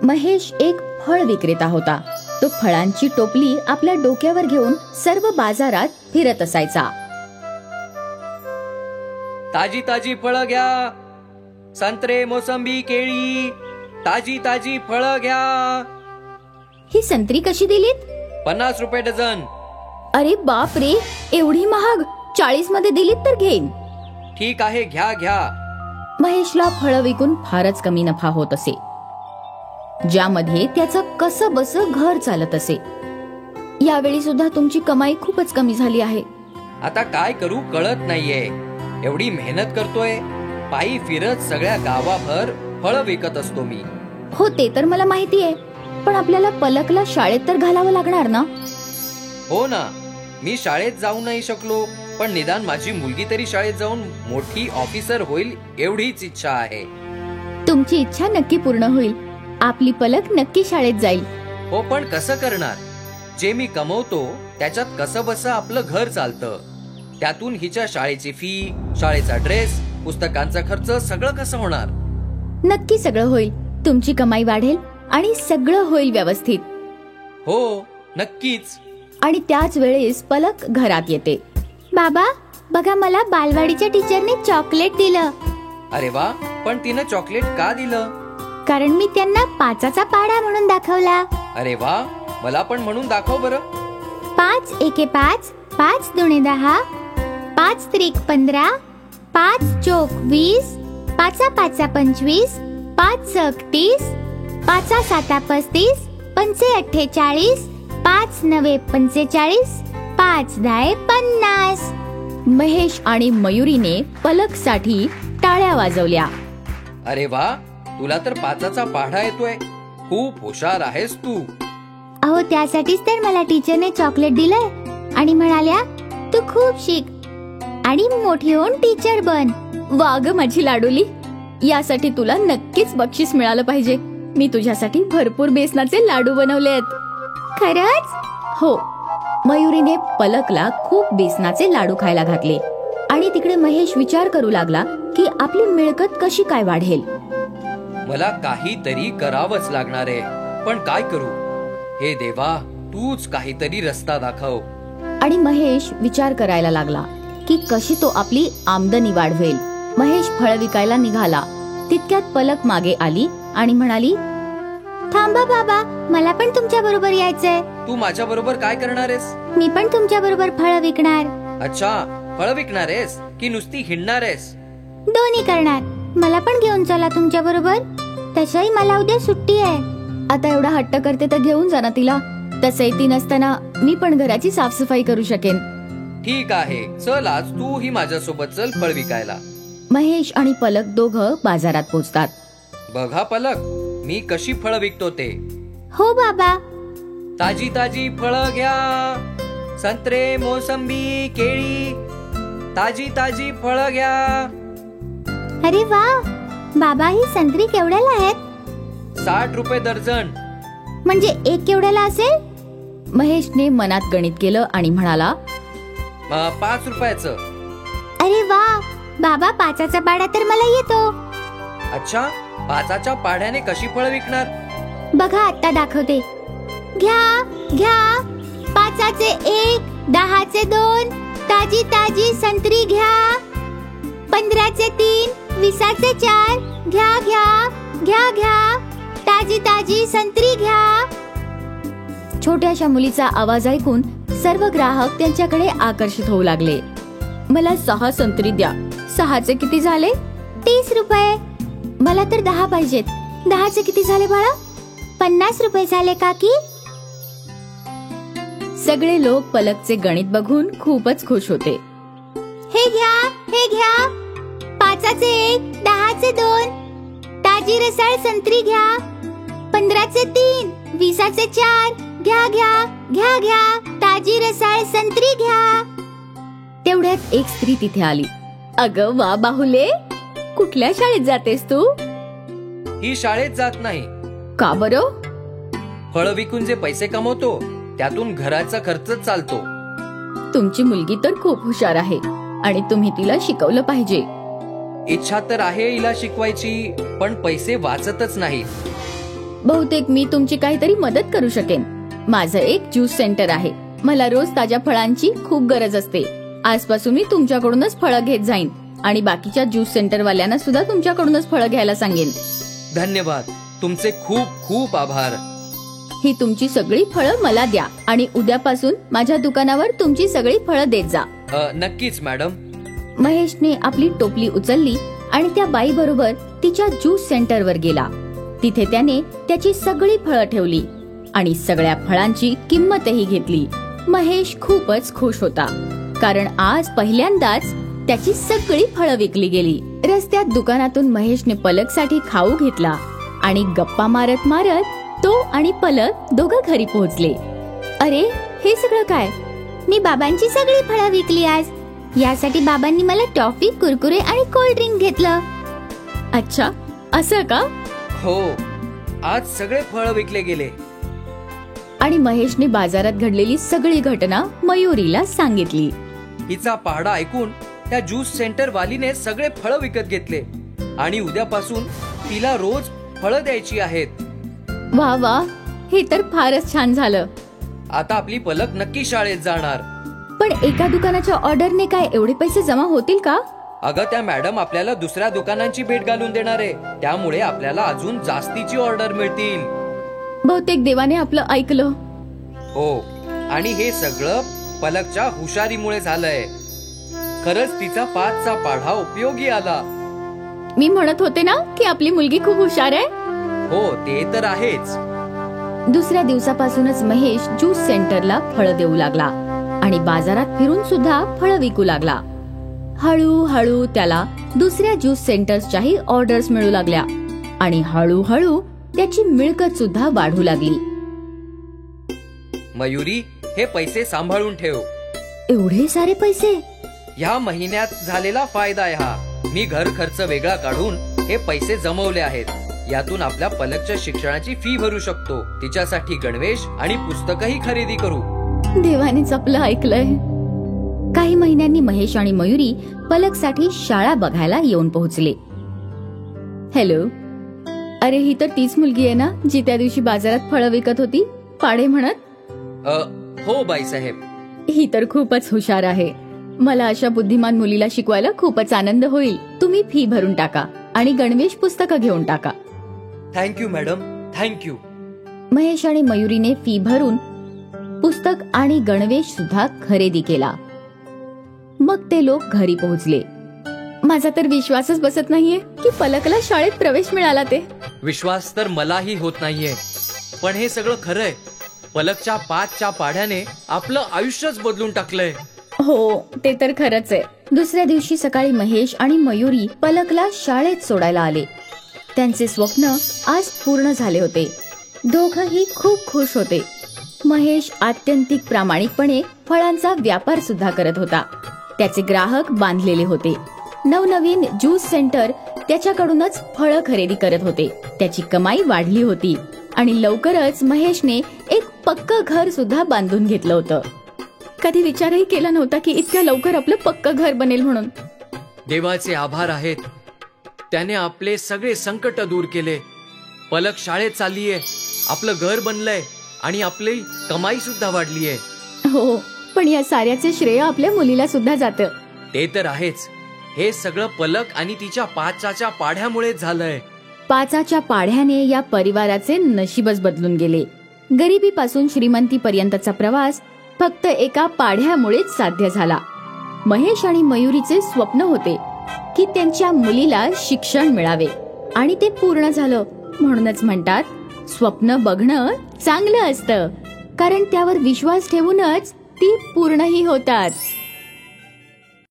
महेश एक फळ विक्रेता होता. तो फळांची टोपली आपल्या डोक्यावर घेऊन सर्व बाजारात फिरत असायचा. ताजी ताजी फळं घ्या, संत्रे, मोसंबी, केळी, ताजी ताजी फळं घ्या. ही संत्री कशी दिलीत? 50 रुपये डझन. अरे बाप रे, एवढी महाग. 40 मध्ये दिलीत तर घेईन. ठीक आहे, घ्या घ्या. महेशला फळं विकून फारच कमी नफा होत असे, ज्यामध्ये त्याचं कसं बस घर चालत असे. यावेळी सुद्धा तुमची कमाई खूपच कमी झाली आहे. आता काय करू कळत नाहीये. एवढी मेहनत करतोय, पायी फिरत सगळ्या गावाभर फळं विकत असतो मी. हो, ते तर मला माहिती आहे, पण आपल्याला पलकला शाळेत तर घालावं लागणार ना? हो ना, मी शाळेत जाऊ नाही शकलो, पण निदान माझी मुलगी तरी शाळेत जाऊन मोठी ऑफिसर होईल एवढीच इच्छा आहे. तुमची इच्छा नक्की पूर्ण होईल. आपली पलक नक्की शाळेत जाईल. हो, पण कसं करणार? जे मी कमवतो त्याच्यात कसं बस आपलं घर चालतं. त्यातून हिच्या शाळेची फी, शाळेचा ड्रेस, पुस्तकांचा खर्च सगळं कसं होणार? नक्की सगळं होईल. तुमची कमाई वाढेल आणि सगळं होईल व्यवस्थित. हो, नक्कीच. आणि त्याच वेळेस पलक घरात येते. बाबा, बघा, मला बालवाडीच्या टीचरने चॉकलेट दिलं. अरे वा, पण तिनं चॉकलेट का दिलं? कारण मी त्यांना 5चा पाढा म्हणून दाखवला. अरे वा, मला पण म्हणून दाखव बरं. 5 एके 5, 5 दुणे 10, 5 त्रिक 15, 5 चोक 20, 5 पाचा 25, 5 सक 30, 5 साता 35, 5 48, 5 9 45, 5 10 50. महेश आणि मयुरीने पलकसाठी टाळ्या वाजवल्या. अरे वा, तुला तर 5चा पाढा येतोय. खूप हुशार आहेस तू. अहो, त्यासाठीच तर मला टीचरने चॉकलेट दिलंय आणि म्हणाल्या, तू खूप शिक आणि मोठी होऊन टीचर बन. वाग माझी लाडूली, यासाठी तुला नक्कीच बक्षीस मिळालं पाहिजे. मी तुझ्यासाठी भरपूर बेसनाचे लाडू बनवले आहेत. खरंच? हो. मयुरीने पलकला खूप बेसनाचे लाडू खायला घातले आणि तिकडे महेश विचार करू लागला की आपली मिळकत कशी काय वाढेल. मला काहीतरी करावंच लागणार आहे, पण काय करू? हे देवा, तूच काहीतरी रस्ता दाखव. आणि महेश विचार करायला लागला की कशी तो आपली आमदनी वाढवेल. महेश फळ विकायला निघाला. तितक्यात पलक मागे आली आणि म्हणाली, थांबा बाबा, मला पण तुमच्या बरोबर यायचंय. तू माझ्या बरोबर काय करणार आहेस? मी पण तुमच्या बरोबर फळ विकणार. अच्छा, फळ विकणार आहेस की नुसती हिंडणार आहेस? दोन्ही करणार. मला पण घेऊन चला तुमच्या बरोबर. तसंही मला उद्या सुट्टी आहे. आता एवढा हट्ट करते तर घेऊन जा ना तिला. तसंही ती नसताना मी पण घराची साफसफाई करू शकेन. ठीक आहे, चल आज तू ही माझ्यासोबत चल फळ विकायला. महेश आणि पलक दोघं बाजारात पोहोचतात. बघा पलक, मी कशी फळं विकतो ते. हो बाबा. ताजी ताजी फळं घ्या, संत्रे, मोसंबी, केळी, ताजी ताजी फळं घ्या. अरे वा बाबा, ही संत्री केवढ्याला आहेत? 60 रुपये दर्जन. म्हणजे एक केवढ्याला असेल? महेशने मनात गणित केलं आणि म्हणाला, 5 रुपयाचं. अरे वा बाबा, 5चा पाढा तर मला येतो. अच्छा, 5च्या पाढ्याने कशी फळं विकणार? बघा, आता दाखवते. घ्या घ्या, 5चे 1, 10चे 2, ताजी ताजी संत्री घ्या. 15चे 3, 20चे 4, घ्या घ्या घ्या घ्या, ताजी ताजी संत्री घ्या. छोट्याशा मुलीचा आवाज ऐकून सर्व ग्राहक त्यांच्याकडे आकर्षित होऊ लागले. मला 6 संत्री द्या. 6चे किती झाले? 30 रुपये. मला तर 10 पाहिजेत. 10चे किती झाले बाळा? 50 रुपये झाले काकी. सगळे लोक पलकचे गणित बघून खूपच खुश होते. हे घ्या, हे घ्या. 5चे 1, 10चे 2, ताजी रसाळ संत्री घ्या. 15चे 3, 20चे 4, घ्या घ्या घ्या घ्या, ताजी रसाळ संत्री घ्या. तेवढ्यात एक स्त्री तिथे आली. अगं वा बाहुले, कुठल्या शाळेत जातेस तू? ही शाळेत जात नाही. का बरं? फळं विकून जे पैसे कमवतो त्यातून घराचा खर्च चालतो. तुमची मुलगी तर खूप हुशार आहे आणि तुम्ही तिला शिकवलं पाहिजे. इच्छा तर आहे हिला शिकवायची, पण पैसे वाचतच नाही. बहुतेक मी तुमची काहीतरी मदत करू शकेन. माझं एक ज्यूस सेंटर आहे. मला रोज ताज्या फळांची खूप गरज असते. आजपासून मी तुमच्याकडूनच फळं घेत जाईन आणि बाकीच्या ज्यूस सेंटर वाल्यांना सुद्धा तुमच्याकडूनच फळं घ्यायला सांगेन. धन्यवाद. तुमचे खूप खूप आभार. ही तुमची सगळी फळं मला द्या आणि उद्यापासून माझ्या दुकानावर तुमची सगळी फळं देत जा. नक्कीच मॅडम. महेशने आपली टोपली उचलली आणि त्या बाई बरोबर तिच्या ज्यूस सेंटरवर गेला. तिथे त्याने त्याची सगळी फळं ठेवली आणि सगळ्या फळांची किंमतही घेतली. महेश खूपच खुश होता, कारण आज पहिल्यांदाच त्याची सगळी फळं विकली गेली. रस्त्यात दुकानातून महेशने पलकसाठी खाऊ घेतला आणि गप्पा मारत मारत तो आणि पलक दोघं घरी पोहोचले. अरे, हे सगळं काय? मी बाबांची सगळी फळं विकली आज. यासाठी बाबांनी मला टॉफी, कुरकुरे आणि कोल्ड ड्रिंक घेतलं. अच्छा, असं का? हो, आज सगळे फळं विकले गेले. आणि महेशने बाजारात घडलेली सगळी घटना मयुरीला सांगितली. हिचा पहाडा ऐकून त्या ज्यूस सेंटर वालीने सगळे फळं विकत घेतले आणि उद्यापासून तिला रोज फळं द्यायची आहेत. वा वा, हे तर फारच छान झालं. आता आपली पलक नक्की शाळेत जाणार. पण एका दुकानाच्या ऑर्डरने काय एवढे पैसे जमा होतील का? अगं, त्या मॅडम आपल्याला दुसऱ्या दुकानांची भेट घालून देणार आहे. त्यामुळे आपल्याला अजून जास्तीची ऑर्डर मिळतील. बहुतेक देवाने आपलं ऐकलं. हो, आणि हे सगळं पलकच्या हुशारीमुळे झालंय. खरंच तिचा 5चा पाढा उपयोगी आला. मी म्हणत होते ना की आपली मुलगी खूप हुशार आहे. हो, ते तर आहेच. दुसऱ्या दिवसापासूनच महेश ज्यूस सेंटरला फळं देऊ लागला आणि बाजारात फिरून सुद्धा फळं विकू लागला. हळूहळू त्याला दुसऱ्या ज्यूस सेंटर्सच्याही ऑर्डर्स मिळू लागल्या आणि हळूहळू त्याची मिळकत सुद्धा वाढू लागली. मयुरी, हे पैसे सांभाळून ठेव. एवढे सारे पैसे? ह्या महिन्यात झालेला फायदा आहे हा. मी घर खर्च वेगळा काढून हे पैसे जमवले आहेत. यातून आपल्या पलकच्या शिक्षणाची फी भरू शकतो. तिच्यासाठी गणवेश आणि पुस्तकही खरेदी करू. देवानेच आपलं ऐकलंय. काही महिन्यांनी महेश आणि मयुरी पलकसाठी शाळा बघायला येऊन पोहोचले. हॅलो, अरे, ही तर तीच मुलगी आहे ना जी त्या दिवशी बाजारात फळं विकत होती, पाडे म्हणत? हो बाईसाहेब. ही तर खूपच हुशार आहे. मला अशा बुद्धिमान मुलीला शिकवायला खूपच आनंद होईल. तुम्ही फी भरून टाका आणि गणवेश पुस्तकं घेऊन टाका. Thank you madam, thank you. महेश आणि मयुरीने फी भरून पुस्तक आणि गणवेश सुद्धा खरेदी केला. मग ते लोक घरी पोहोचले. माझा तर विश्वासच बसत नाहीये की पलकला शाळेत प्रवेश मिळाला. ते विश्वास तर मलाही होत नाहीये, पण हे सगळं खरंय. पलकच्या 5च्या पाढ्याने आपलं आयुष्यच बदलून टाकलंय. हो, ते तर खरंच आहे. दुसऱ्या दिवशी सकाळी महेश आणि मयुरी पलकला शाळेत सोडायला आले. त्यांचे स्वप्न आज पूर्ण झाले होते. दोघंही खूप खुश होते. महेश आत्यंतिक प्रामाणिकपणे फळांचा व्यापार सुद्धा करत होता. त्याचे ग्राहक बांधलेले होते. नवनवीन ज्यूस सेंटर त्याच्याकडूनच फळं खरेदी करत होते. त्याची कमाई वाढली होती आणि लवकरच महेशने एक पक्क घर सुद्धा बांधून घेतलं होतं. कधी विचारही केला नव्हता की इतक्या लवकर आपलं पक्क घर बनेल म्हणून. देवाचे आभार आहेत. त्याने आपले सगळे संकट दूर केले. पलक शाळेत चाललीये, आपलं घर बनलंय आणि आपली कमाई सुद्धा वाढलीये. हो, पण या साऱ्याचे श्रेय आपल्या मुलीला सुद्धा जातं. ते तर आहेच. हे सगळं पलक आणि तिच्या 5च्या पाढ्यामुळे झालंय. 5च्या पाढ्याने या परिवाराचे नशीबच बदलून गेले. गरिबीपासून श्रीमंतीपर्यंतचा प्रवास फक्त एका पाढ्यामुळेच साध्य झाला. महेश आणि मयुरीचे स्वप्न होते की त्यांच्या मुलीला शिक्षण मिळावे आणि ते पूर्ण झालं. म्हणूनच म्हणतात, स्वप्न बघणं चांगलं असतं, कारण त्यावर विश्वास ठेवूनच ती पूर्णही होतात.